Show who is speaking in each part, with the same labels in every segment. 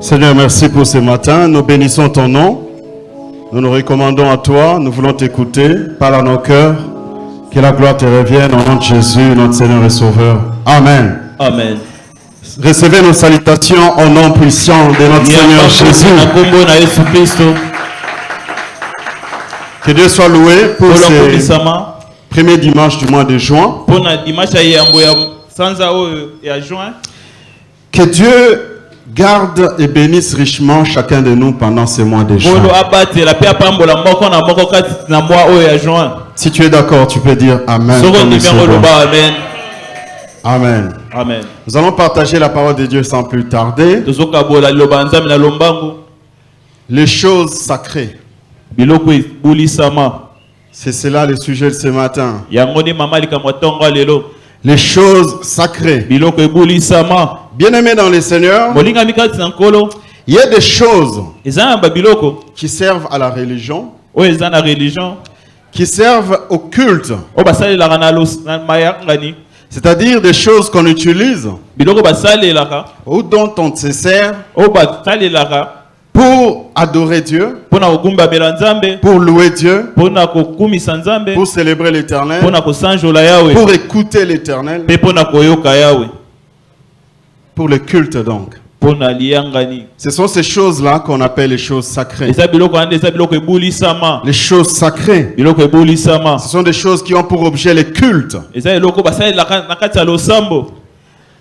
Speaker 1: Seigneur, merci pour ce matin. Nous bénissons ton nom. Nous nous recommandons à toi. Nous voulons t'écouter. Parle à nos cœurs. Que la gloire te revienne au nom de Jésus, notre Seigneur et Sauveur. Amen.
Speaker 2: Amen.
Speaker 1: Recevez nos salutations au nom puissant de notre Seigneur Jésus. Que Dieu soit loué pour ce premier dimanche du mois de juin. Que Dieu garde et bénisse richement chacun de nous pendant ce mois de juin. Si tu es d'accord, tu peux dire Amen. Amen.
Speaker 2: Amen.
Speaker 1: Nous allons partager la parole de Dieu sans plus tarder. Les choses sacrées. C'est cela le sujet de ce matin. Les choses sacrées. Bien-aimés dans le Seigneur, il y a des choses qui servent à la religion, qui servent au culte. C'est-à-dire des choses qu'on utilise ou dont on se sert pour adorer Dieu, pour louer Dieu, pour célébrer l'Éternel, pour écouter l'Éternel, pour le culte donc. Ce sont ces choses-là qu'on appelle les choses sacrées. Les choses sacrées. Ce sont des choses qui ont pour objet le culte.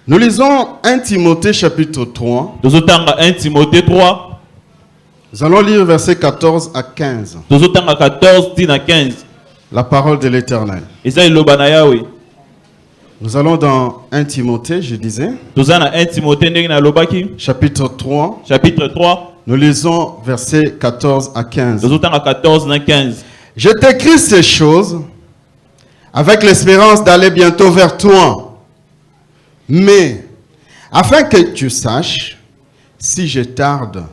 Speaker 1: Nous lisons 1 Timothée chapitre 3. Nous allons lire versets 14 à 15. La parole de l'Éternel. Nous allons dans 1 Timothée, je disais. Chapitre 3. Nous lisons versets 14 à 15. Je t'écris ces choses avec l'espérance d'aller bientôt vers toi. Mais, afin que tu saches, si je tarde,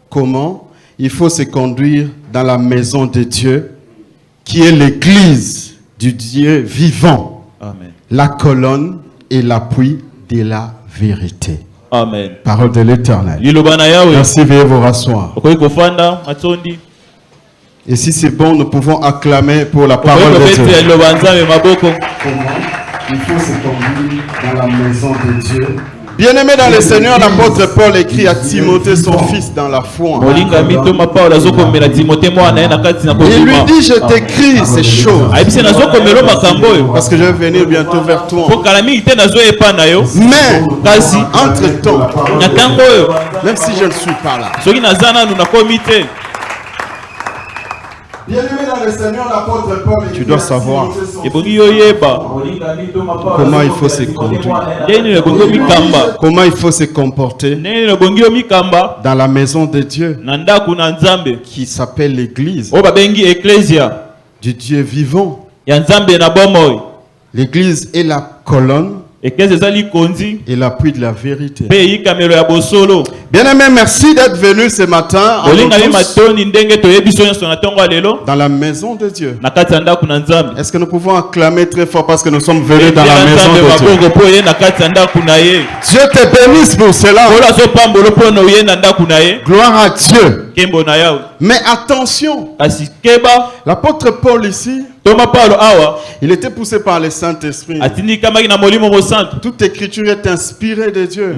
Speaker 1: comment il faut se conduire dans la maison de Dieu, qui est l'église du Dieu vivant.
Speaker 2: Amen.
Speaker 1: La colonne et l'appui de la vérité.
Speaker 2: Amen.
Speaker 1: Parole de l'Éternel. Merci, veuillez vous rasseoir. Et si c'est bon, nous pouvons acclamer pour la parole de Dieu. Comment il faut se conduire dans la maison de Dieu. Bien-aimé dans le Seigneur, l'apôtre Paul écrit à Timothée, son fils dans la foi. Il lui dit, je t'écris ces choses parce que je vais venir bientôt vers toi. Mais, entre-temps, même si je ne suis pas là, bien-aimé dans le Seigneur, l'apôtre Paul, tu dois savoir comment il faut se conduire, comment il faut se comporter dans la maison de Dieu qui s'appelle l'église du Dieu vivant. L'église est la colonne et l'appui de la vérité. Bien-aimé, merci d'être venu ce matin dans la maison de Dieu. Est-ce que nous pouvons acclamer très fort parce que nous sommes venus dans la maison de Dieu? Dieu te bénisse pour cela. Gloire à Dieu. Mais attention, l'apôtre Paul ici, il était poussé par le Saint-Esprit. Toute écriture est inspirée de Dieu.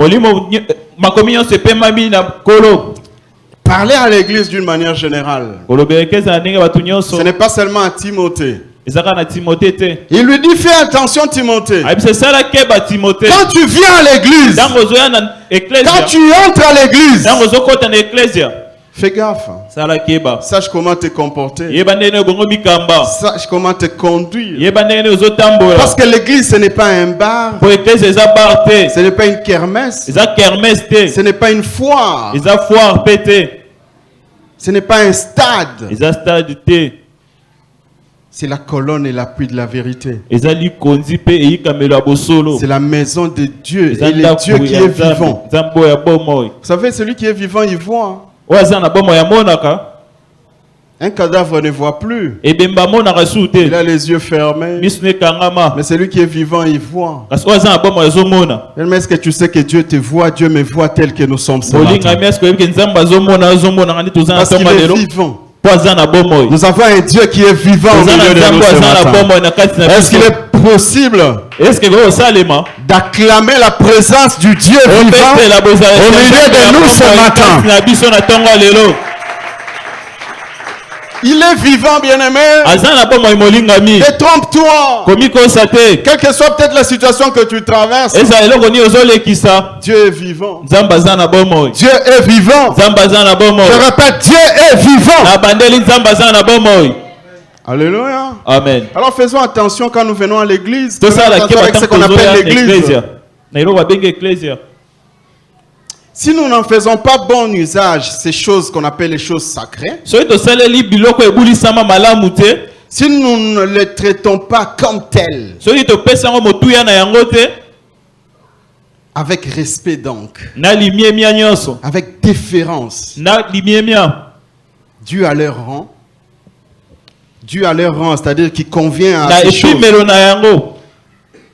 Speaker 1: Parler à l'église d'une manière générale. Ce n'est pas seulement à Timothée. Il lui dit, fais attention Timothée. Quand tu viens à l'église, quand tu entres à l'église, fais gaffe. Sache comment te comporter. Sache comment te conduire. Parce que l'église, ce n'est pas un bar. Ce n'est pas une kermesse. Ce n'est pas une foire. Ce n'est pas un stade. C'est la colonne et l'appui de la vérité. C'est la maison de Dieu et le Dieu qui est vivant. Vous savez, celui qui est vivant, il voit. Un cadavre ne voit plus. Il a les yeux fermés. Mais celui qui est vivant, il voit. Mais est-ce que tu sais que Dieu te voit, Dieu me voit tel que nous sommes ce matin? Parce qu'il est vivant. Nous avons un Dieu qui est vivant au milieu de nous ce matin. Est-ce qu'il est possible d'acclamer la présence du Dieu vivant au milieu de nous ce matin? Il est vivant, bien-aimé. Détrompe-toi. Quelle que soit peut-être la situation que tu traverses, Dieu est vivant. Dieu est vivant. Je répète, Dieu est vivant. Alléluia. Amen. Alors faisons attention quand nous venons à l'église. Avec ce qu'on appelle l'église. Si nous n'en faisons pas bon usage, ces choses qu'on appelle les choses sacrées, si nous ne les traitons pas comme telles, avec respect donc, avec déférence, Dieu à leur rang, c'est-à-dire qui convient à ces choses,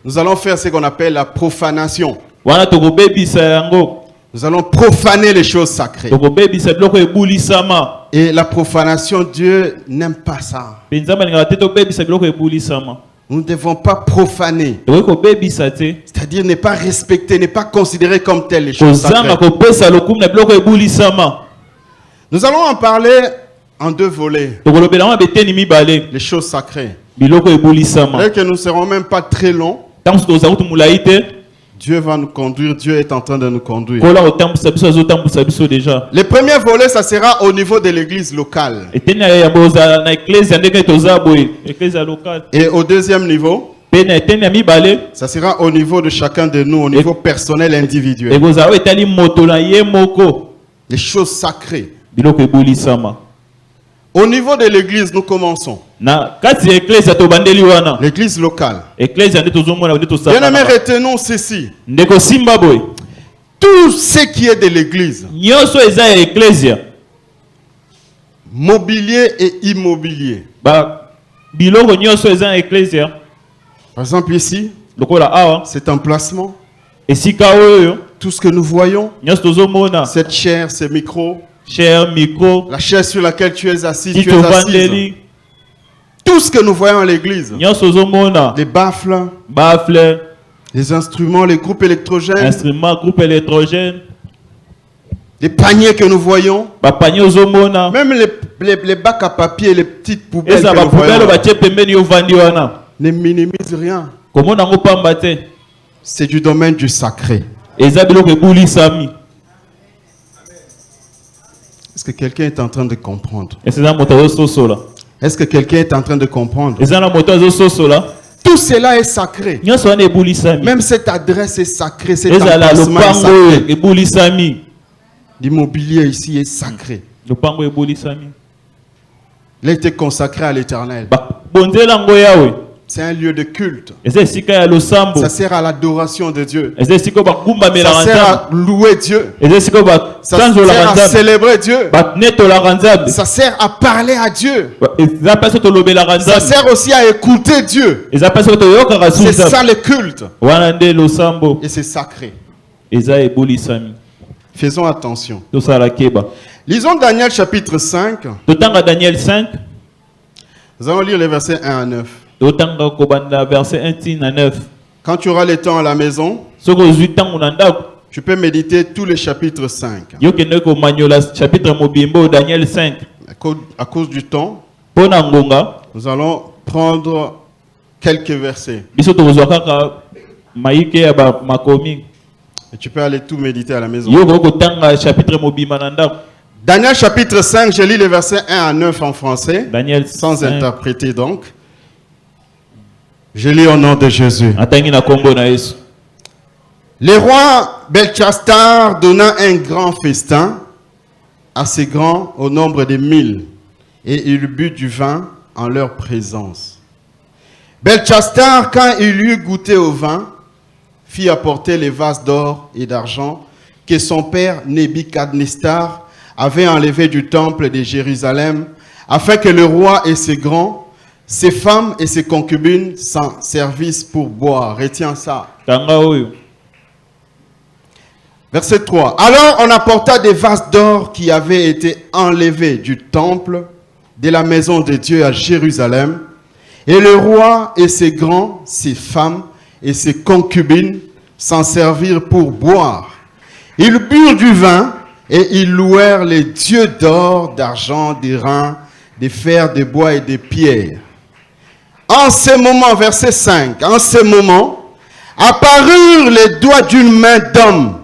Speaker 1: nous allons faire ce qu'on appelle la profanation. Nous allons profaner les choses sacrées. Et la profanation, Dieu n'aime pas ça. Nous ne devons pas profaner. C'est-à-dire ne pas respecter, ne pas considérer comme telles les choses sacrées. Nous allons en parler en deux volets. Les choses sacrées. Et que nous ne serons même pas très longs. Dieu va nous conduire, Dieu est en train de nous conduire. Le premier volet, ça sera au niveau de l'église locale. Et au deuxième niveau, ça sera au niveau de chacun de nous, au niveau personnel individuel. Les choses sacrées. Au niveau de l'église, nous commençons. L'église locale. Bien-aimés, retenons ceci. Tout ce qui est de l'église, mobilier et immobilier. Par exemple ici, cet emplacement, tout ce que nous voyons, cette chair, ces micros, la chaise sur laquelle tu es assis, tu es assise. Tout ce que nous voyons à l'église, les baffles, les instruments, les groupes électrogènes, les paniers que nous voyons, même les bacs à papier, les petites poubelles que nous voyons, ne minimise rien. C'est du domaine du sacré. Est-ce que quelqu'un est en train de comprendre? Est-ce que quelqu'un est en train de comprendre? Tout cela est sacré. Même cette adresse est sacrée, cet emplacement est sacré. L'immobilier ici est sacré. Il a été consacré à l'Éternel. C'est un lieu de culte. Ça sert à l'adoration de Dieu. Ça sert à louer Dieu. Ça sert à célébrer Dieu. Ça sert à parler à Dieu. Ça sert aussi à écouter Dieu. C'est ça le culte. Et c'est sacré. Faisons attention. Lisons Daniel chapitre 5. Nous allons lire les versets 1 à 9. Quand tu auras le temps à la maison, tu peux méditer tous les chapitres 5. À cause du temps, nous allons prendre quelques versets. Et tu peux aller tout méditer à la maison. Daniel chapitre 5, je lis les versets 1 à 9 en français, Daniel sans interpréter donc. Je lis au nom de Jésus. Le roi Belchassar donna un grand festin, assez grand au nombre de 1000, et il but du vin en leur présence. Belchassar, quand il eut goûté au vin, fit apporter les vases d'or et d'argent que son père Nebuchadnezzar avait enlevés du temple de Jérusalem afin que le roi et ses grands, ses femmes et ses concubines s'en servissent pour boire. Retiens ça. Verset 3. Alors on apporta des vases d'or qui avaient été enlevés du temple de la maison de Dieu à Jérusalem. Et le roi et ses grands, ses femmes et ses concubines s'en servirent pour boire. Ils burent du vin et ils louèrent les dieux d'or, d'argent, d'airain, de fer, de bois et de pierre. En ce moment, verset 5, en ce moment, apparurent les doigts d'une main d'homme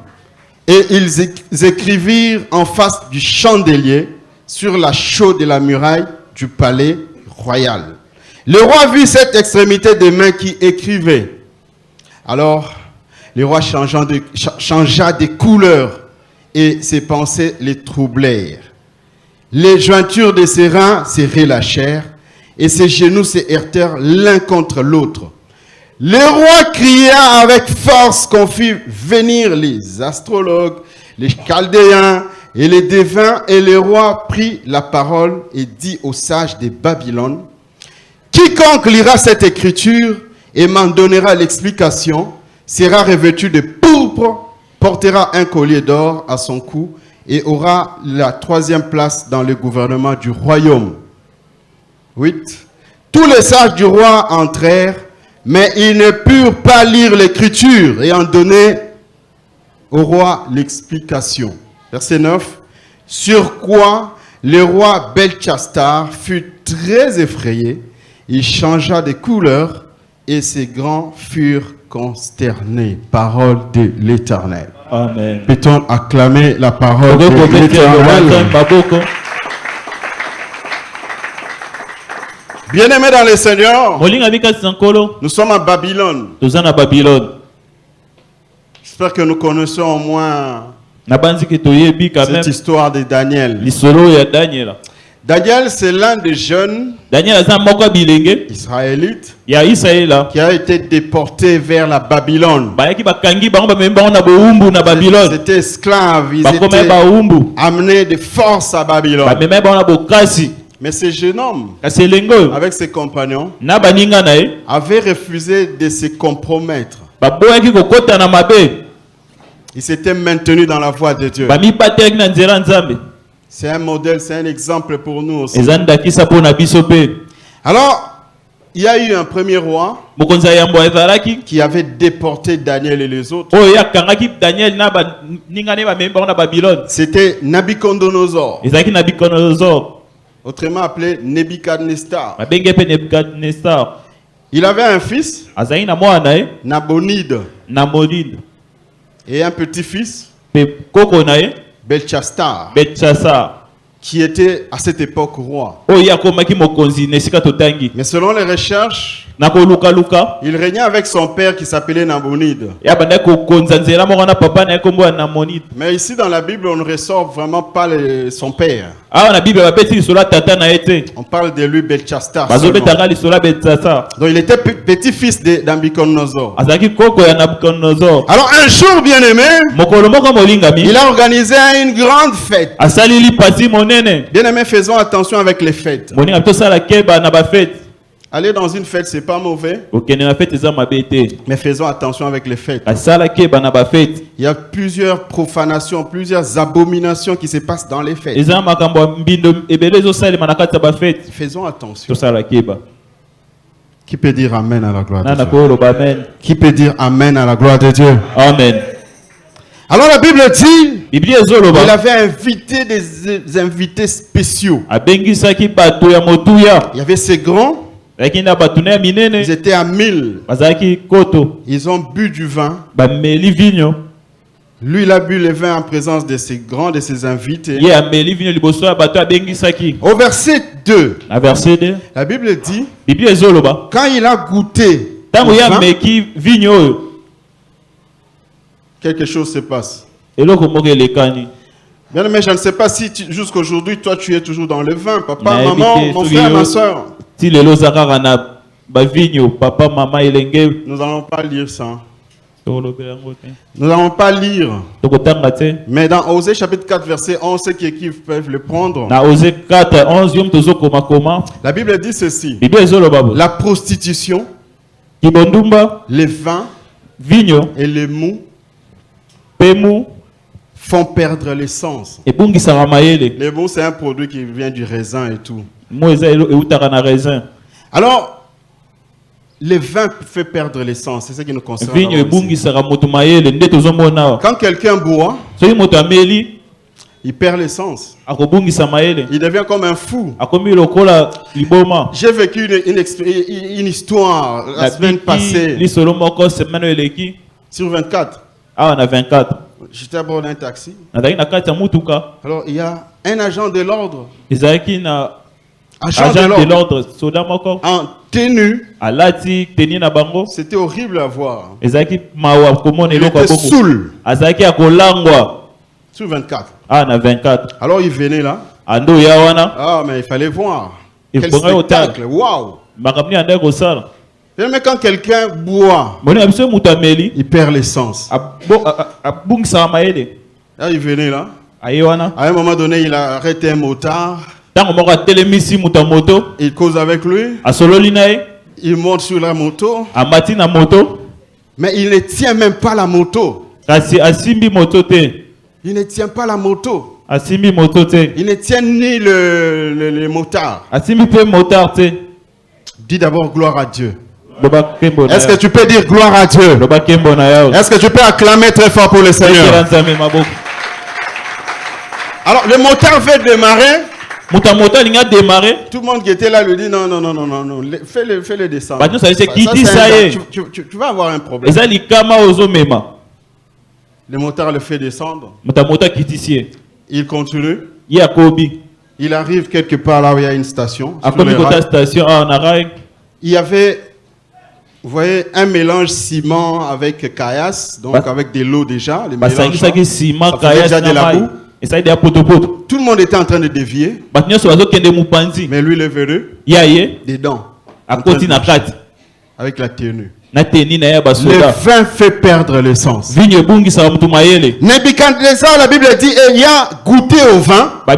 Speaker 1: et ils écrivirent en face du chandelier sur la chaude de la muraille du palais royal. Le roi vit cette extrémité des mains qui écrivaient. Alors, le roi changea de couleur et ses pensées les troublèrent. Les jointures de ses reins se relâchèrent et ses genoux se heurtèrent l'un contre l'autre. Le roi cria avec force qu'on fit venir les astrologues, les chaldéens et les devins, et le roi prit la parole et dit aux sages de Babylone: quiconque lira cette écriture et m'en donnera l'explication sera revêtu de pourpre, portera un collier d'or à son cou et aura la 3e place dans le gouvernement du royaume. 8. Tous les sages du roi entrèrent, mais ils ne purent pas lire l'écriture et en donner au roi l'explication. Verset 9. Sur quoi le roi Belchassar fut très effrayé, il changea de couleur et ses grands furent consternés. Parole de l'Éternel.
Speaker 2: Amen.
Speaker 1: Peut-on acclamer la parole de l'Éternel? Bien-aimés dans le Seigneur, nous sommes à Babylone. J'espère que nous connaissons au moins cette histoire de Daniel. Daniel, c'est l'un des jeunes israélites qui a été déporté vers la Babylone. C'était esclaves, ils étaient amenés de force à Babylone. Mais ce jeune homme, avec ses compagnons, avait refusé de se compromettre. Il s'était maintenu dans la voie de Dieu. C'est un modèle, c'est un exemple pour nous aussi. Alors, il y a eu un premier roi qui avait déporté Daniel et les autres. C'était Nabuchodonosor, autrement appelé Nebuchadnezzar. Il avait un fils, Nabonide, et un petit-fils, Belchassar, qui était à cette époque roi. Mais selon les recherches, il régnait avec son père qui s'appelait Nabonide. Mais ici dans la Bible, on ne ressort vraiment pas son père. On parle de lui, Belchassar. Donc il était petit-fils de Nabuchodonosor. Alors un jour, bien-aimé, il a organisé une grande fête. Bien-aimé, faisons attention avec les fêtes. Aller dans une fête, c'est pas mauvais. Mais faisons attention avec les fêtes. Il y a plusieurs profanations, plusieurs abominations qui se passent dans les fêtes. Faisons attention. Qui peut dire Amen à la gloire de Dieu? Qui peut dire Amen à la gloire de Dieu?
Speaker 2: Amen.
Speaker 1: Alors la Bible dit, il avait invité des invités spéciaux. Il y avait ces grands. Ils étaient à 1000. Ils ont bu du vin. Lui, il a bu le vin en présence de ces grands, de ses invités. Au verset 2, la Bible dit, quand il a goûté le vin, quelque chose se passe. Bien, mais je ne sais pas si jusqu'aujourd'hui, toi, tu es toujours dans le vin. Papa, maman, mon frère, ma soeur. Nous n'allons pas lire ça. Nous n'allons pas lire. Mais dans Osée chapitre 4 verset 11, ceux qui écrivent peuvent le prendre. La Bible dit ceci. La prostitution, les vins et les mous font perdre l'essence. Les mous, c'est un produit qui vient du raisin et tout. Alors, les vins fait perdre l'essence, c'est ce qui nous concerne. Quand quelqu'un boit, il perd l'essence. Il devient comme un fou. J'ai vécu une histoire la semaine passée. Sur 24. J'étais à bord d'un taxi. Alors il y a un agent de l'ordre. Agent de l'ordre. En tenue. C'était horrible à voir. Il était saoul. Sur 24. Alors il venait là. Ah mais il fallait voir. Quel spectacle. Waouh. Mais quand quelqu'un boit, il perd l'essence. Là, il venait là. À un moment donné, il a arrêté un motard. Il cause avec lui. Il monte sur la moto. Mais il ne tient même pas la moto. Il ne tient pas la moto. Il ne tient ni le motard. Dis d'abord gloire à Dieu. Est-ce que tu peux dire gloire à Dieu? Est-ce que tu peux acclamer très fort pour le Seigneur? Alors le motard fait démarrer. Tout le monde qui était là lui dit non, fais-le descendre. Tu vas avoir un problème. Le motard le fait descendre. Il continue. Il arrive quelque part là où il y a une station. Il y avait, vous voyez, un mélange ciment avec caillasse, donc avec de l'eau déjà. Les mélanges, ça faisait déjà de la boue. Tout le monde était en train de dévier. Mais lui, il est venu dedans. Avec la tenue. Le vin fait perdre l'essence. Nebuchadnezzar, la Bible dit, il a goûté au vin. Je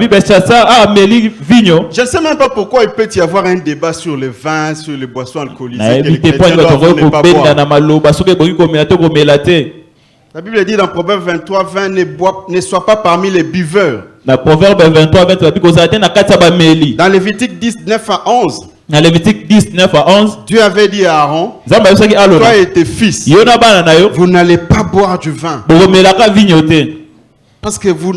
Speaker 1: ne sais même pas pourquoi il peut y avoir un débat sur le vin, sur les boissons alcoolisées. Que les chrétiens doivent ne pas boire. La Bible dit dans Proverbe 23, vin ne soit pas parmi les buveurs. Dans Lévitique 19 à 11. Dieu avait dit à Aaron, toi et tes fils, vous n'allez pas boire du vin. Parce que vous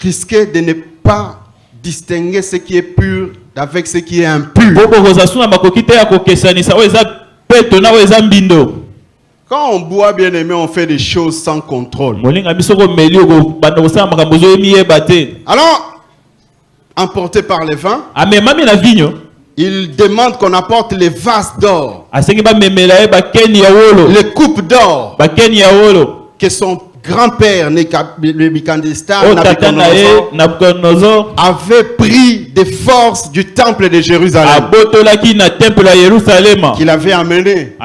Speaker 1: risquez de ne pas distinguer ce qui est pur avec ce qui est impur. Quand on boit, bien aimé, on fait des choses sans contrôle. Alors, emporté par les vins, il demande qu'on apporte les vases d'or, les coupes d'or que son grand-père Nebuchadnezzar avait pris des forces du temple de Jérusalem qu'il avait amené.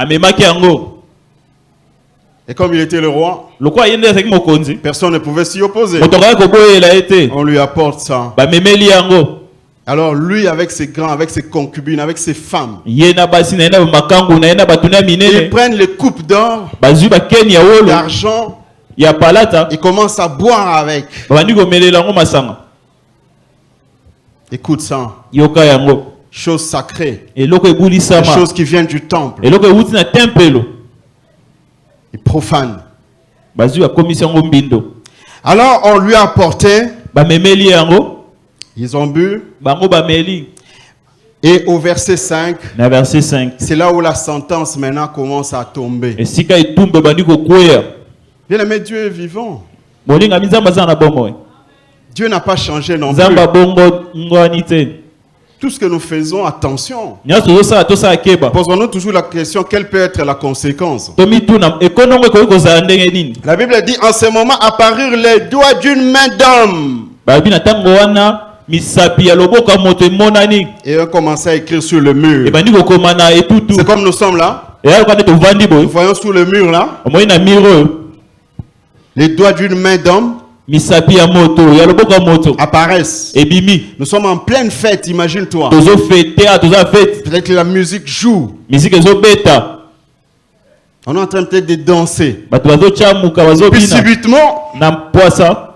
Speaker 1: Et comme il était le roi, personne ne pouvait s'y opposer. On lui apporte ça. Alors lui, avec ses grands, avec ses concubines, avec ses femmes, ils prennent les coupes d'or, d'argent, ils commencent à boire avec. Écoute ça. Chose sacrée. Chose qui vient du temple. Il profane. Alors on lui a apporté. Ils ont bu. Et au verset 5, c'est là où la sentence maintenant commence à tomber. Bien aimé, Dieu est vivant. Dieu n'a pas changé non plus. Tout ce que nous faisons, attention. Posons-nous toujours la question, quelle peut être la conséquence? La Bible dit, en ce moment apparurent les doigts d'une main d'homme. Et on commençait à écrire sur le mur. C'est comme nous sommes là. Nous voyons sous le mur là les doigts d'une main d'homme apparaissent. Nous sommes en pleine fête, imagine-toi. Peut-être que la musique joue. On est en train peut-être de danser. Puis subitement,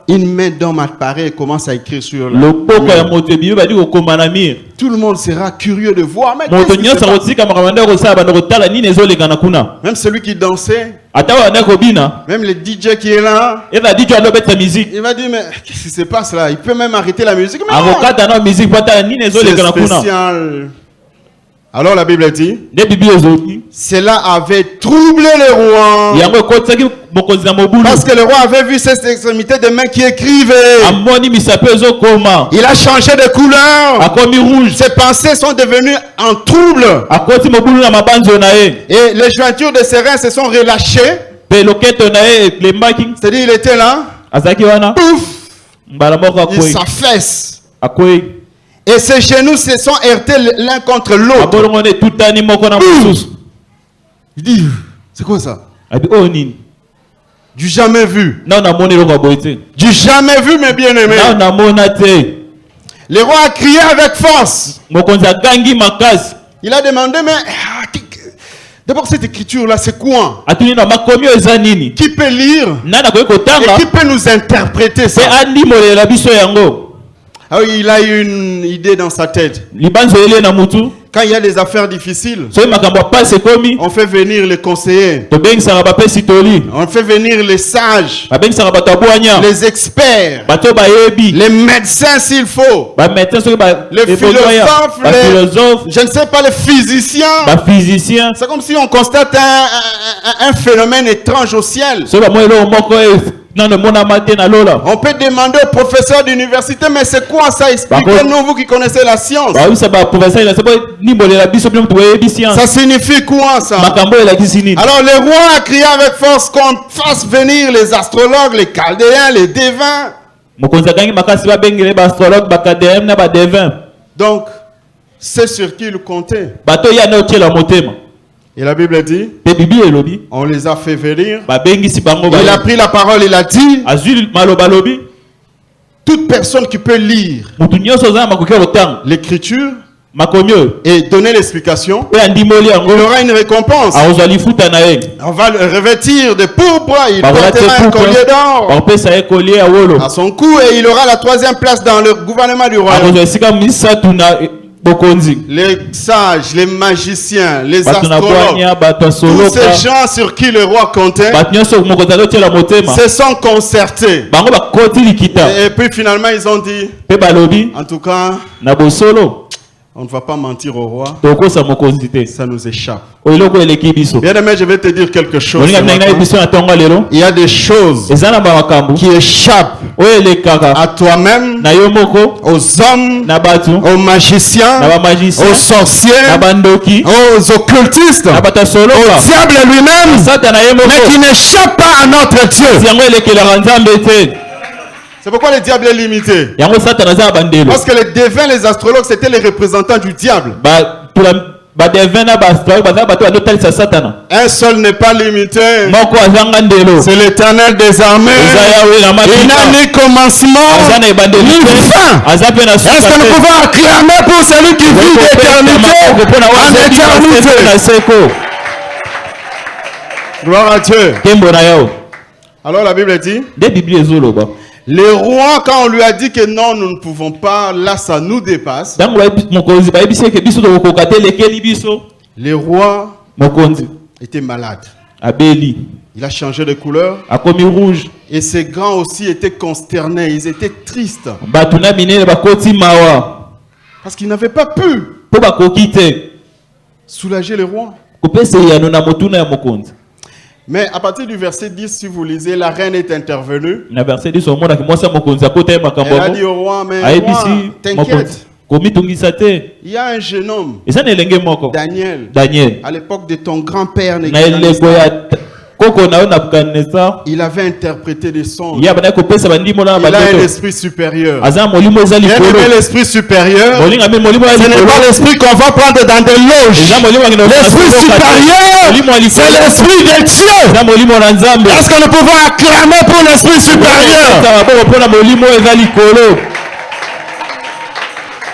Speaker 1: une main d'homme apparaît et commence à écrire sur la mur. Tout le monde sera curieux de voir. Mais même celui qui dansait, même le DJ qui est là, il va dire mais qu'est-ce qui se passe là? Il peut même arrêter la musique. C'est spécial. Alors la Bible dit, cela avait troublé le roi. Parce que le roi avait vu cette extrémité de mains qui écrivaient. Il a changé de couleur. Ses pensées sont devenues en trouble. Et les jointures de ses reins se sont relâchées. C'est-à-dire il était là. Pouf. Il s'affaisse. Et ses genoux se sont heurtés l'un contre l'autre. Il dit, c'est quoi ça? Du jamais vu. Du jamais vu, mes bien-aimés. Le roi a crié avec force. Il a demandé, mais d'abord cette écriture-là, c'est quoi? Qui peut lire? Et qui peut nous interpréter ça? Ah oui, il a eu une idée dans sa tête. Quand il y a des affaires difficiles, on fait venir les conseillers. On fait venir les sages, les experts, les médecins s'il faut, les philosophes, je ne sais pas, les physiciens. C'est comme si on constate un phénomène étrange au ciel. On peut demander au professeur d'université, mais c'est quoi ça? Expliquez-nous, vous qui connaissez la science. Ça signifie quoi ça? Alors le roi a crié avec force qu'on fasse venir les astrologues, les chaldéens, les devins. Donc, c'est sur qui il comptait. Et la Bible dit, on les a fait venir. Il a pris la parole, il a dit, toute personne qui peut lire l'écriture et donner l'explication, il aura une récompense. On va le revêtir de pourpre, il portera un collier d'or à son cou et il aura la 3e place dans le gouvernement du royaume. Les sages, les magiciens, les astrologues, tous ces gens sur qui le roi comptait se sont concertés. Et puis finalement ils ont dit, en tout cas, on ne va pas mentir au roi. Ça nous échappe. Bien aimé, je vais te dire quelque chose. Il y a des choses qui échappent à toi-même, aux hommes, aux magiciens, aux sorciers, aux occultistes, au diable lui-même, mais qui n'échappe pas à notre Dieu. C'est pourquoi le diable est limité. Parce que les devins, les astrologues, c'était les représentants du diable. Un seul n'est pas limité. C'est l'Éternel des armées. Il n'a ni commencement ni fin. Est-ce que nous pouvons acclamer pour celui qui vit d'éternité en éternité? Gloire à Dieu. Alors la Bible dit, le roi, quand on lui a dit que non, nous ne pouvons pas, là ça nous dépasse. Le roi était malade. Il a changé de couleur. Et ses grands aussi étaient consternés, ils étaient tristes. Parce qu'ils n'avaient pas pu soulager le roi. Mais à partir du verset 10, si vous lisez, la reine est intervenue. Elle a dit au roi, mais roi, t'inquiète. Il y a un jeune homme, Daniel. À l'époque de ton grand-père, Il avait interprété des songes. Il a un esprit supérieur. L'esprit supérieur, ce n'est pas l'esprit qu'on va prendre dans des loges. L'esprit supérieur, c'est l'esprit de Dieu. Est-ce que nous pouvons acclamer pour l'esprit supérieur?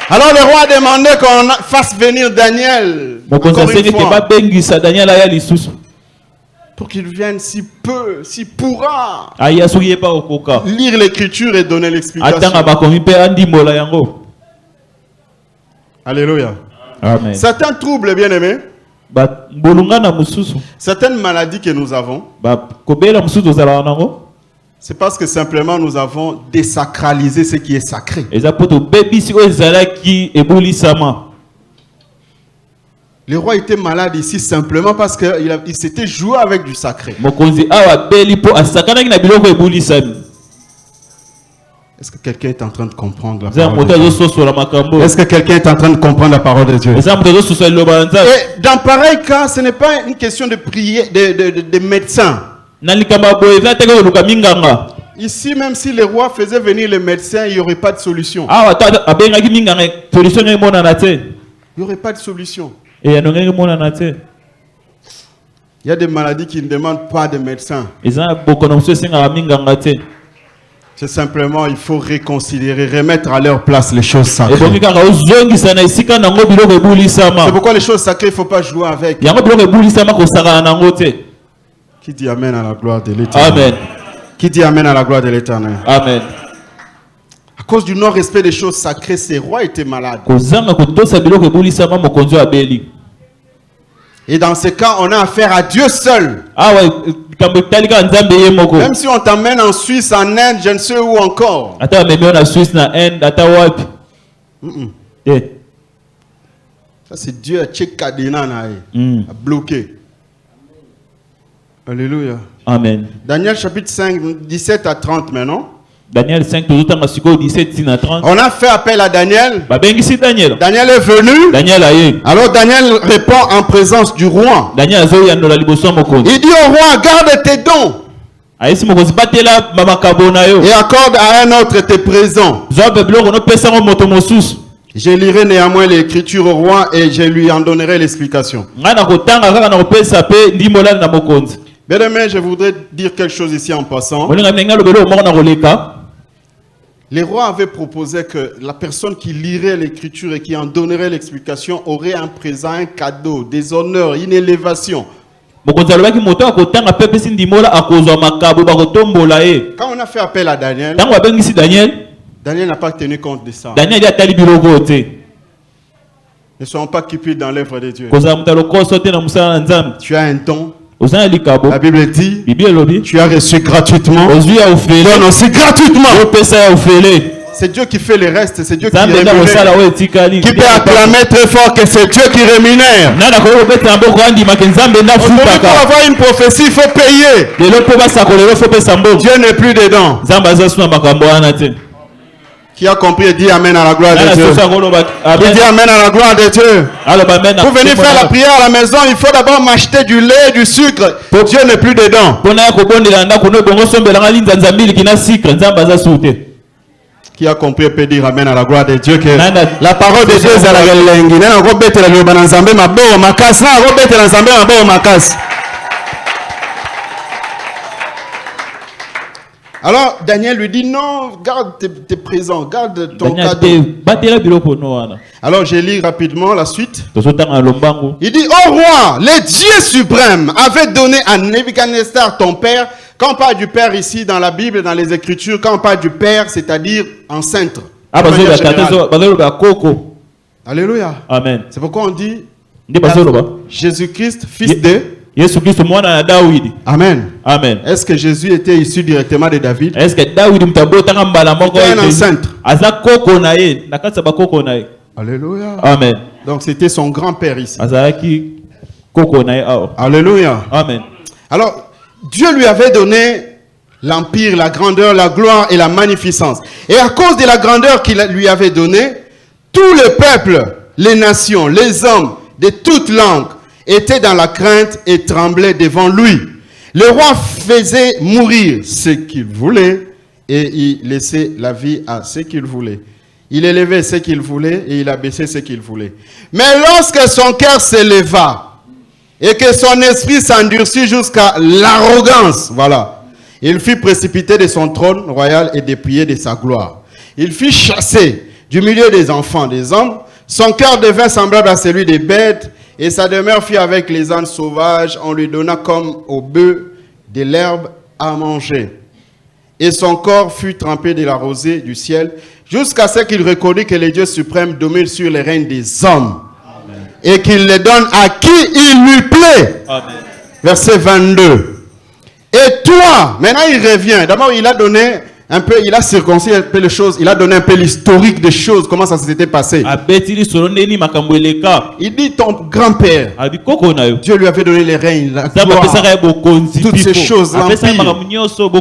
Speaker 1: Alors le roi a demandé qu'on fasse venir Daniel. Encore une fois. Pour qu'il vienne s'il pourra lire l'écriture et donner l'explication. Alléluia. Amen. Certains troubles, bien aimés, certaines maladies que nous avons, c'est parce que simplement nous avons désacralisé ce qui est sacré. Le roi était malade ici simplement parce qu'il s'était joué avec du sacré. Est-ce que quelqu'un est en train de comprendre la parole de Dieu? Est-ce que quelqu'un est en train de comprendre la parole de Dieu? Et dans pareil cas, ce n'est pas une question de prier, de médecins. Ici, même si le roi faisait venir les médecins, il n'y aurait pas de solution. Il n'y aurait pas de solution. Il y a des maladies qui ne demandent pas de médecins. C'est simplement, il faut réconsidérer, remettre à leur place les choses sacrées. C'est pourquoi les choses sacrées, il ne faut pas jouer avec. Qui dit Amen à la gloire de l'Éternel? Amen. Qui dit Amen à la gloire de l'Éternel? Amen. À cause du non-respect des choses sacrées, ces rois étaient malades. Et dans ce cas, on a affaire à Dieu seul. Même si on t'amène en Suisse, en Inde, je ne sais où encore. Ça c'est Dieu a bloqué. Alléluia. Amen. Daniel chapitre 5, 17 à 30 maintenant. Daniel 5, on a fait appel à Daniel. Daniel est venu. Alors Daniel répond en présence du roi. Il dit au roi, garde tes dons et accorde à un autre tes présents. Je lirai néanmoins l'écriture au roi et je lui en donnerai l'explication. Bien aimé, je voudrais dire quelque chose ici en passant. Les rois avaient proposé que la personne qui lirait l'écriture et qui en donnerait l'explication aurait un présent, un cadeau, des honneurs, une élévation. Quand on a fait appel à Daniel, Daniel n'a pas tenu compte de ça. Ne soyons pas cupides dans l'œuvre de Dieu. Tu as un don. La Bible dit, tu as reçu gratuitement, donne aussi gratuitement. C'est Dieu qui fait le reste, c'est Dieu qui rémunère. Qui peut acclamer très fort que c'est Dieu qui rémunère. Pour avoir une prophétie, il faut payer. Dieu n'est plus dedans. Qui a compris et dit Amen à la gloire de Dieu. Qui dit Amen à la gloire de Dieu. Pour venir faire la prière à la maison, il faut d'abord m'acheter du lait et du sucre. Dieu n'est plus dedans. Qui a compris peut dire Amen à la gloire de Dieu. Que la parole de Dieu est à la lengue. Alors Daniel lui dit non, garde tes présents, garde ton cadeau. Alors je lis rapidement la suite. Il dit, oh roi, le Dieu suprême avait donné à Nebuchadnezzar ton père. Quand on parle du père ici dans la Bible, dans les Écritures, quand on parle du père, c'est-à-dire enceinte. Alléluia. Amen. C'est pourquoi on dit Jésus-Christ, fils de Amen. Amen. Est-ce que Jésus était issu directement de David? Est-ce que David était un enceinte? Alléluia. Amen. Donc c'était son grand-père ici. Alléluia. Amen. Alors Dieu lui avait donné l'empire, la grandeur, la gloire et la magnificence. Et à cause de la grandeur qu'il lui avait donnée, tout le peuple, les nations, les hommes de toutes langues étaient dans la crainte et tremblaient devant lui. Le roi faisait mourir ce qu'il voulait et il laissait la vie à ce qu'il voulait. Il élevait ce qu'il voulait et il abaissait ce qu'il voulait. Mais lorsque son cœur s'éleva et que son esprit s'endurcit jusqu'à l'arrogance, voilà, il fut précipité de son trône royal et dépouillé de sa gloire. Il fut chassé du milieu des enfants, des hommes. Son cœur devint semblable à celui des bêtes et sa demeure fut avec les ânes sauvages. On lui donna comme au bœuf de l'herbe à manger. Et son corps fut trempé de la rosée du ciel jusqu'à ce qu'il reconnut que le Dieu suprême domine sur les règnes des hommes. Amen. Et qu'il les donne à qui il lui plaît. Amen. Verset 22. Et toi, maintenant il revient. D'abord il a donné un peu, il a circoncis un peu les choses, il a donné un peu l'historique des choses, comment ça s'était passé. Il dit ton grand-père, Dieu lui avait donné les règnes, la gloire, toutes ces choses, l'empire,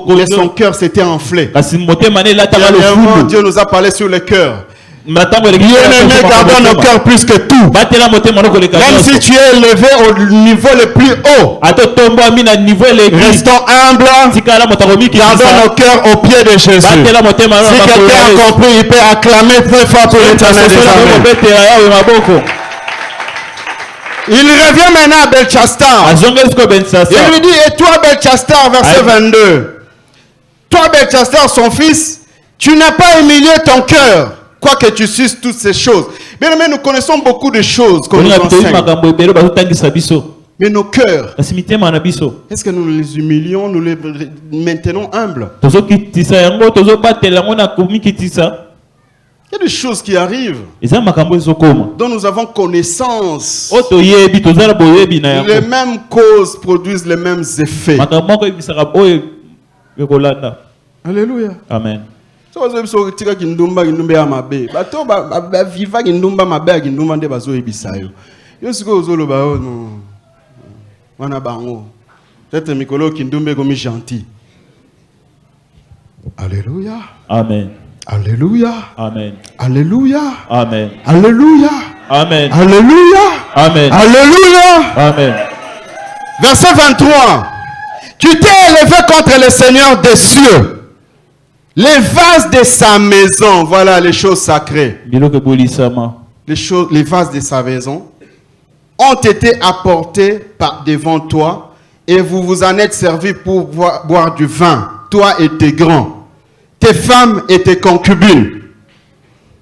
Speaker 1: mais son cœur s'était enflé. Dernièrement, Dieu nous a parlé sur le cœur. Bien-aimé, gardons nos cœurs plus que tout. Même si tu es élevé au niveau le plus haut, restons humbles, gardons nos cœurs au pied de Jésus. Si quelqu'un a compris, il peut acclamer très fort pour l'Éternel des armées. Il revient maintenant à Belchastar. Il lui dit, et toi Belchastar, verset 22. Toi Belchastar, son fils, tu n'as pas humilié ton cœur. Quoique tu suces toutes ces choses. Bien aimé, nous connaissons beaucoup de choses qu'on nous enseigne. Mais nos cœurs, est-ce que nous les humilions, nous les maintenons humbles? Il y a des choses qui arrivent dont nous avons connaissance. Les mêmes causes produisent les mêmes effets. Alléluia. Amen. Alléluia. Amen. Alléluia. Amen. Alléluia. Amen. Alléluia. Amen. Alléluia. Amen. Alléluia. Amen. Verset 23. Tu t'es élevé contre le Seigneur des cieux. Les vases de sa maison, voilà les choses sacrées. Les vases de sa maison ont été apportés par devant toi et vous vous en êtes servis pour boire du vin, toi et tes grands, tes femmes et tes concubines.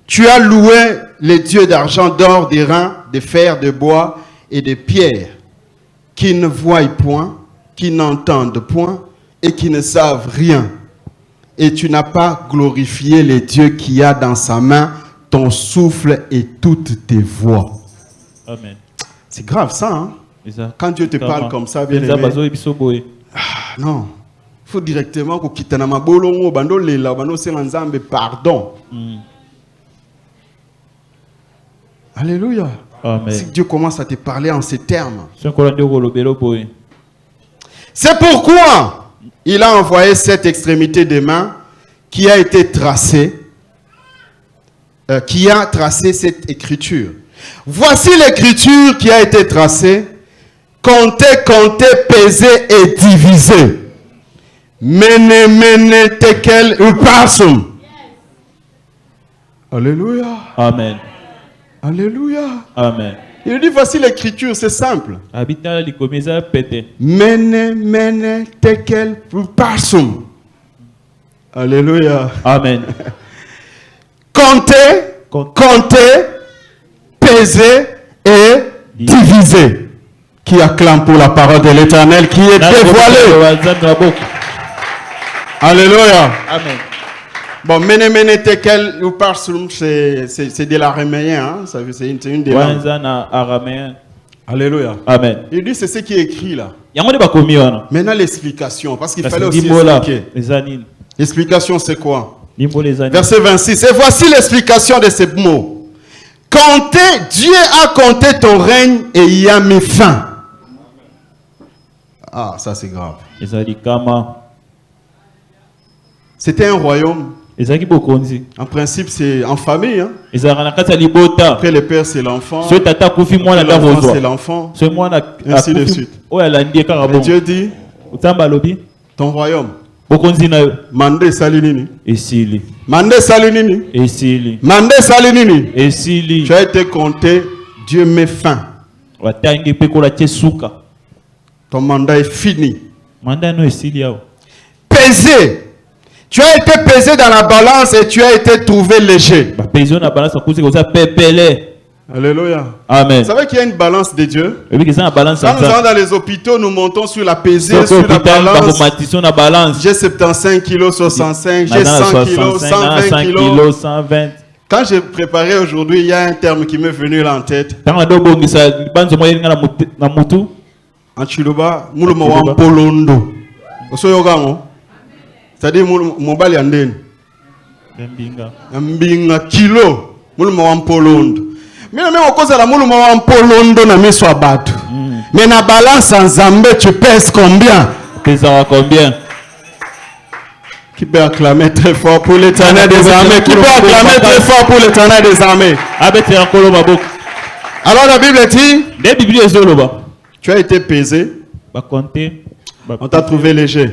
Speaker 1: Tu as loué les dieux d'argent, d'or, d'airain, de fer, de bois et de pierre, qui ne voient point, qui n'entendent point et qui ne savent rien. Et tu n'as pas glorifié les dieux qui a dans sa main ton souffle et toutes tes voix. Amen. C'est grave ça, hein? Quand Dieu te parle comme ça, bien aimé. Non. Il faut directement que tu pardon. Alléluia. Amen. Si Dieu commence à te parler en ces termes. C'est pourquoi il a envoyé cette extrémité des mains qui a été tracée, qui a tracé cette écriture. Voici l'écriture qui a été tracée, comptez, comptez, pesez et divisez. Mene, mene, tekel, upasum. Alléluia. Amen. Alléluia. Amen. Il dit, voici l'écriture, c'est simple. Mene, mene, tekel, upasum. Alléluia. Amen. Comptez, comptez, pesez et divisez. Qui acclame pour la parole de l'Éternel qui est dévoilée. Alléluia. Amen. Bon, mene mene tekel upasum, c'est de l'araméen, hein? C'est une des langues. Alléluia. Amen. Il dit c'est ce qui est écrit là. Maintenant l'explication, parce qu'il fallait aussi expliquer. L'explication c'est quoi? Verset 26. Et voici l'explication de ces mots. Comptez, Dieu a compté ton règne et y a mis fin. Ah, ça c'est grave. C'était un royaume. En principe, c'est en famille. Hein? Après le père, c'est l'enfant. L'enfant, c'est l'enfant. Ainsi de suite. Mais Dieu dit, Ton royaume. Mande salinini.
Speaker 2: Esili.
Speaker 1: Mande salinini.
Speaker 2: Esili.
Speaker 1: Mande salinini.
Speaker 2: Esili.
Speaker 1: Tu as été compté, Dieu met fin. Ton mandat est fini. Pesé. Tu as été pesé dans la balance et tu as été trouvé léger. Alléluia.
Speaker 2: Amen.
Speaker 1: Vous savez qu'il y a une balance de Dieu.
Speaker 2: Quand nous
Speaker 1: allons dans les hôpitaux, nous montons sur la pesée, sur la balance. J'ai 75 kilos, 65, j'ai 100 kilos, 120 kilos. 120. Quand j'ai préparé aujourd'hui, il y a un terme qui m'est venu là en tête. En Chiluba, mouluma wa polondo. C'est-à-dire mobile yanden. Mbinga kilo, mouluma wa polondo. Mais même au cause de la mouluma wa polondo na miso abatu. Mais na balance en Zambé, tu pèses combien?
Speaker 2: Combien?
Speaker 1: Qui peut acclamer très fort pour l'Éternel des armées? Qui peut acclamer très fort pour l'Éternel des armées? Alors la Bible dit, tu as été pesé, on t'a trouvé léger.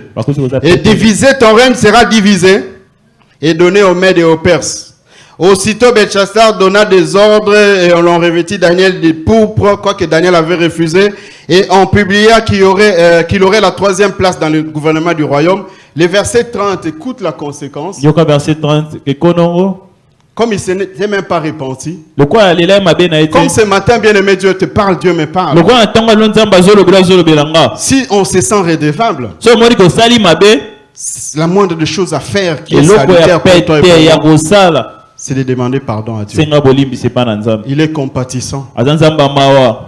Speaker 1: Et divisé, ton règne sera divisé et donné aux Mèdes et aux Perses. Aussitôt Belchassar donna des ordres et on l'en revêtit Daniel de pourpre, quoique Daniel avait refusé. Et on publia qu'il aurait la 3e place dans le gouvernement du royaume. Le verset 30, écoute la conséquence.
Speaker 2: Verset 30,
Speaker 1: comme il ne s'est même pas repenti. Comme ce matin, bien-aimé, Dieu te parle, Dieu me parle. Si on se sent redevable, la moindre des choses à faire qui est salutaire pour toi et pour moi, c'est de demander pardon à Dieu. Il est compatissant.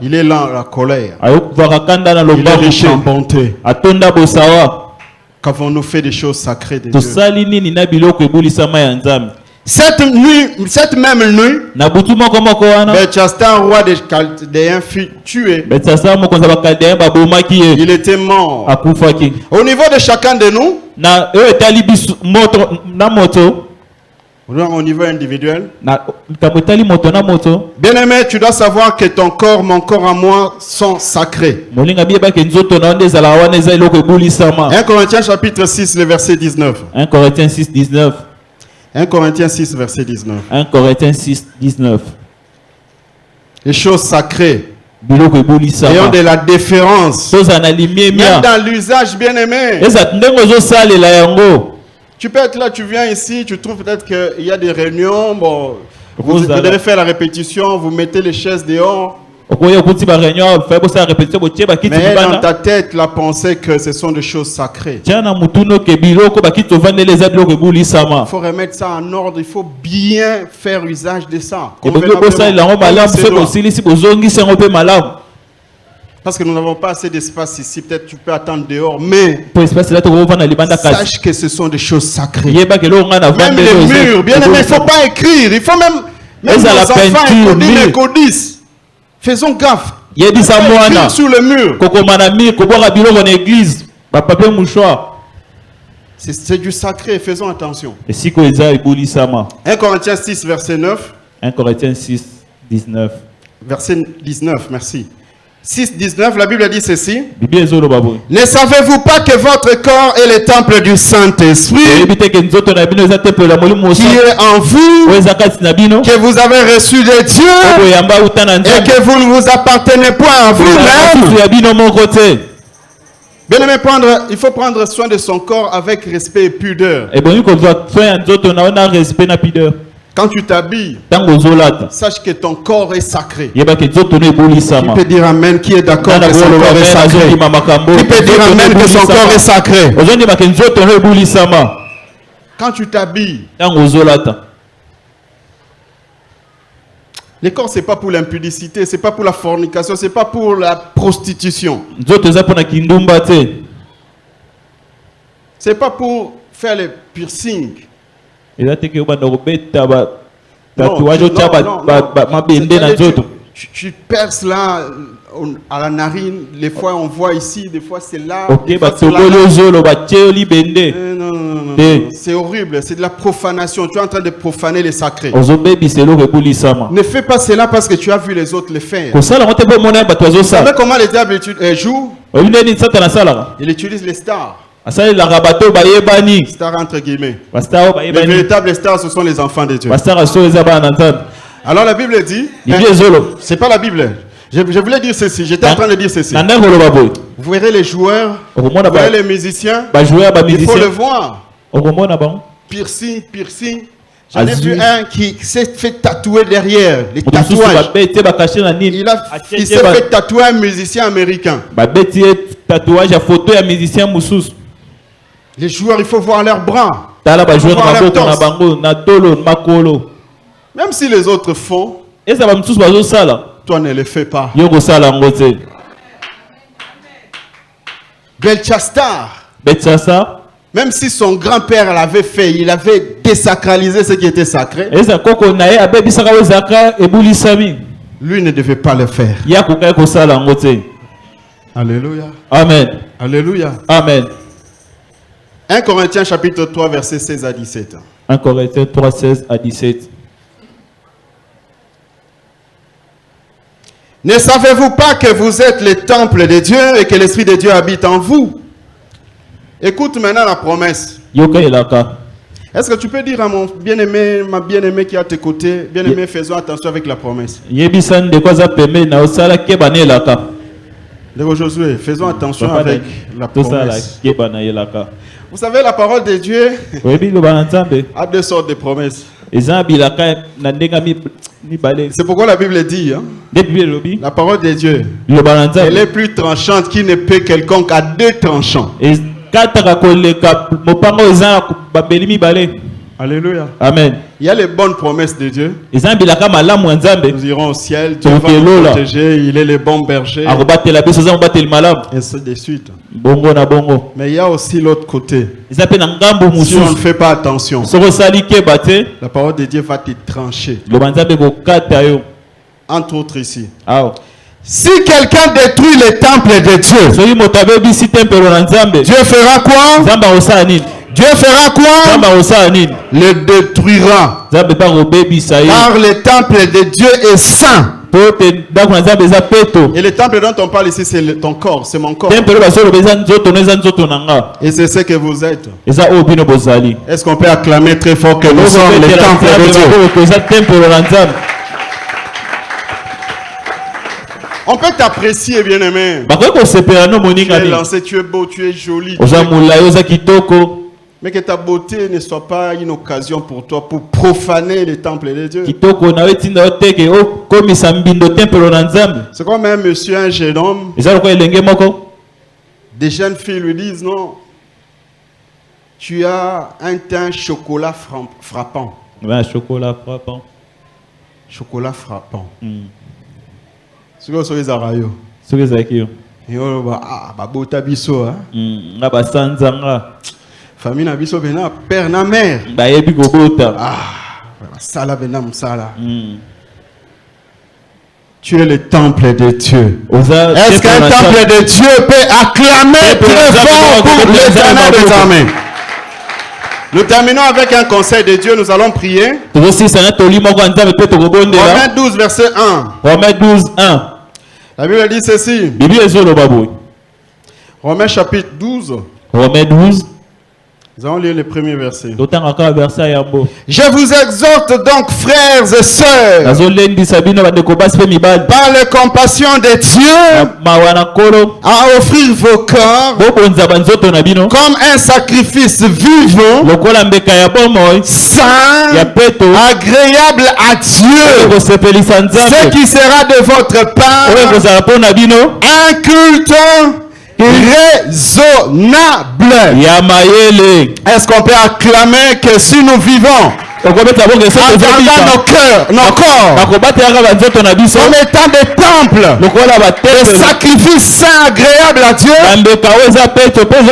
Speaker 1: Il est lent à la colère. Il est riche en bonté. Qu'avons-nous fait des choses sacrées de Dieu? Cette même nuit, Belchassar, roi des Chaldéens, fut tué. Il était mort. Au niveau de chacun de nous, au niveau individuel, bien-aimé, tu dois savoir que ton corps, mon corps à moi sont sacrés. 1 Corinthiens chapitre 6, le verset 19.
Speaker 2: 1 Corinthiens 6, 19.
Speaker 1: 1 Corinthiens 6, verset 19.
Speaker 2: 1 Corinthiens 6, 19.
Speaker 1: Les choses sacrées ayant de la déférence. Même dans l'usage, bien-aimé. Tu peux être là, tu viens ici, tu trouves peut-être qu'il y a des réunions, bon, vous devez faire la répétition, vous mettez les chaises dehors. Mais dans ta tête, la pensée que ce sont des choses sacrées. Il faut remettre ça en ordre, il faut bien faire usage de ça. Parce que nous n'avons pas assez d'espace ici, peut-être tu peux attendre dehors, mais sache que ce sont des choses sacrées. Même les murs, bien aimé, il ne faut pas écrire, il faut même nos enfants écodissent. Faisons gaffe. Écrire sur le mur. C'est du sacré, faisons attention. 1 Corinthiens 6, verset 9.
Speaker 2: 1 Corinthiens 6, 19.
Speaker 1: Verset 19, merci. 6, 19, la Bible dit ceci. Ne savez-vous pas que votre corps est le temple du Saint-Esprit qui est en vous, que vous avez reçu de Dieu et que vous ne vous appartenez point à vous-même? Bien aimé, il faut prendre soin de son corps avec respect et pudeur. Quand tu t'habilles, sache que ton corps est sacré. Qui peut dire amen? Qui est d'accord que son corps est sacré? Qui peut dire amen que son corps est sacré? Quand tu t'habilles, le corps, ce n'est pas pour l'impudicité, ce n'est pas pour la fornication, ce n'est pas pour la prostitution. Ce n'est pas pour faire les piercings. Tu perces là à la narine, des fois on voit ici, des fois c'est là. Non, C'est horrible, c'est de la profanation. Tu es en train de profaner les sacrés. Ne fais pas cela parce que tu as vu les autres le faire. Vous savez comment les diables jouent? Ils utilisent les stars. Stars entre guillemets. Les véritables stars, ce sont les enfants de Dieu. Alors la Bible dit, c'est pas la Bible. Je voulais dire ceci, j'étais en train de dire ceci. Vous verrez les joueurs, vous verrez les musiciens, il faut le voir. Piercing. J'en ai vu un qui s'est fait tatouer derrière, les tatouages. Il s'est fait tatouer un musicien américain. Les joueurs, il faut voir leurs bras. Il faut voir leur torse. Même si les autres font, toi ne le fais pas. Belchastar, même si son grand-père l'avait fait, il avait désacralisé ce qui était sacré. Lui ne devait pas le faire. Alléluia.
Speaker 2: Amen.
Speaker 1: Alléluia.
Speaker 2: Amen.
Speaker 1: 1 Corinthiens chapitre 3 versets 16 à 17.
Speaker 2: 1 Corinthiens 3, 16 à 17.
Speaker 1: Ne savez-vous pas que vous êtes le temple de Dieu et que l'Esprit de Dieu habite en vous? Écoute maintenant la promesse. Est-ce que tu peux dire à mon bien-aimé, ma bien-aimée qui est à tes côtés, bien-aimé, faisons attention avec la promesse. Josué, faisons attention avec la promesse. Vous savez, la parole de Dieu a deux sortes de promesses. C'est pourquoi la Bible dit, la parole de Dieu, elle est plus tranchante qu'il ne peut quelconque à deux tranchants. Alléluia.
Speaker 2: Amen.
Speaker 1: Il y a les bonnes promesses de Dieu. Nous irons au ciel, Dieu va nous protéger, il est le bon berger. Et c'est de suite. Mais il y a aussi l'autre côté. Si on ne fait pas attention, la parole de Dieu va te trancher. Entre autres ici. Si quelqu'un détruit le temple de Dieu, Dieu fera quoi? Dieu fera quoi? Le détruira. Car le temple de Dieu est saint. Et le temple dont on parle ici, c'est ton corps, c'est mon corps. Et c'est ce que vous êtes. Est-ce qu'on peut acclamer très fort que nous sommes le temple de Dieu? On peut t'apprécier, bien-aimé. Tu es lancé, tu es beau, tu es joli. Mais que ta beauté ne soit pas une occasion pour toi pour profaner le temple de Dieu. C'est comme un monsieur, un jeune homme. Des jeunes filles lui disent non. Tu as un teint chocolat frappant.
Speaker 2: Chocolat frappant.
Speaker 1: Chocolat frappant. Ce que vous avez famille na biso bena père na mère sala bena musala. Tu es le temple de Dieu. Est-ce qu'un temple de Dieu peut acclamer très fort pour l'Éternel des armées? Nous terminons avec un conseil de Dieu. Nous allons prier. Romains 12 verset 1.
Speaker 2: Romains 12 1.
Speaker 1: La Bible dit ceci. Romains chapitre 12.
Speaker 2: Romains 12.
Speaker 1: Nous allons lire le premier verset.
Speaker 2: Je
Speaker 1: vous exhorte donc, frères et sœurs, par la compassion de Dieu, à offrir vos corps comme un sacrifice vivant, saint, agréable à Dieu, ce qui sera de votre part un culte raisonnable. Est-ce qu'on peut acclamer que si nous vivons en gardant nos cœurs, nos corps, en étant des temples, des sacrifices saints agréables à Dieu,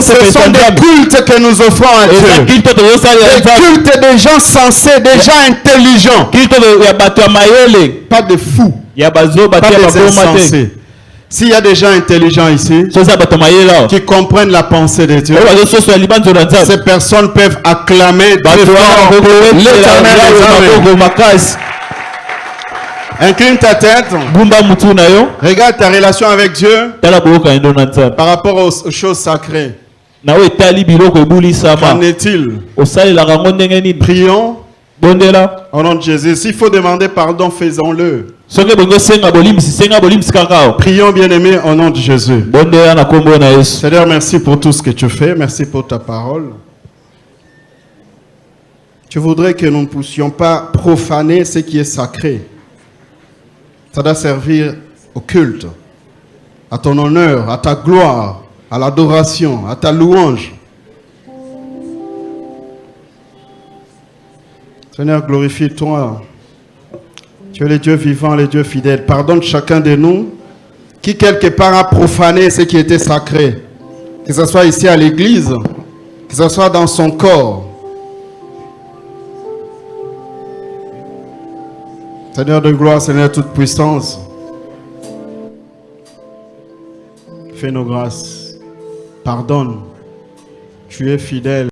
Speaker 1: ce sont des cultes que nous offrons à Dieu, des cultes des gens sensés, des gens intelligents, pas de fous, pas des insensés. S'il y a des gens intelligents ici qui comprennent la pensée de Dieu, ces personnes peuvent acclamer l'Éternel des armées. Incline ta tête. Regarde ta relation avec Dieu par rapport aux choses sacrées. Qu'en est-il? Prions au nom de Jésus. S'il faut demander pardon, faisons-le. Prions, bien-aimés, au nom de Jésus. Seigneur, merci pour tout ce que tu fais. Merci pour ta parole. Tu voudrais que nous ne puissions pas profaner ce qui est sacré. Ça doit servir au culte, à ton honneur, à ta gloire, à l'adoration, à ta louange. Seigneur, glorifie-toi. Tu es le Dieu vivant, le Dieu fidèle. Pardonne chacun de nous qui quelque part a profané ce qui était sacré. Que ce soit ici à l'église, que ce soit dans son corps. Seigneur de gloire, Seigneur de toute puissance, fais nos grâces. Pardonne. Tu es fidèle.